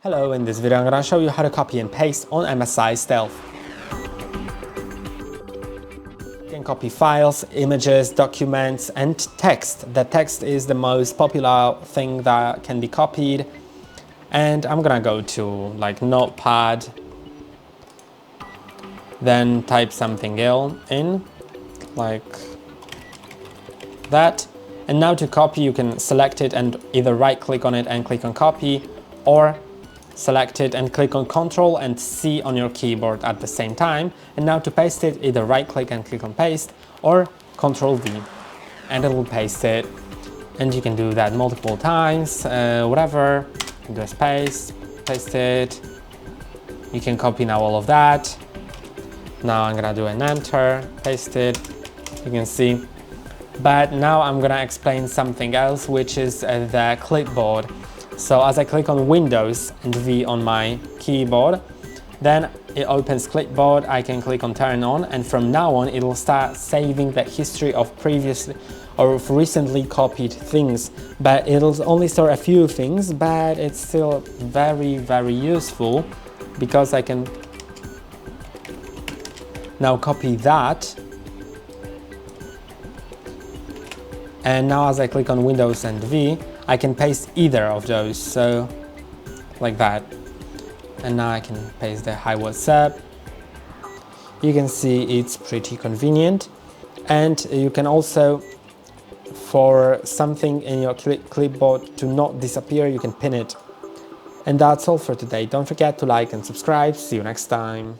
Hello, in this video I'm going to show you how to copy and paste on MSI Stealth. You can copy files, images, documents and text. The text is the most popular thing that can be copied. And I'm going to go to like Notepad, then type something in like that. And now to copy, you can select it and either right click on it and click on copy, or select it and click on Ctrl and C on your keyboard at the same time. And now to paste it, either right click and click on paste or Ctrl V and it will paste it. And you can do that multiple times, whatever. You can just paste it. You can copy now all of that. Now I'm gonna do an enter, paste it, you can see. But now I'm gonna explain something else, which is the clipboard. So as I click on Windows and V on my keyboard, then it opens clipboard. I can click on turn on, and from now on it will start saving the history of previously or of recently copied things. But it'll only store a few things, but it's still very useful because I can now copy that. And now as I click on Windows and V, I can paste either of those, so like that. And now I can paste the hi what's up. You can see it's pretty convenient. And you can also, for something in your clipboard to not disappear, you can pin it. And that's all for today. Don't forget to like and subscribe. See you next time.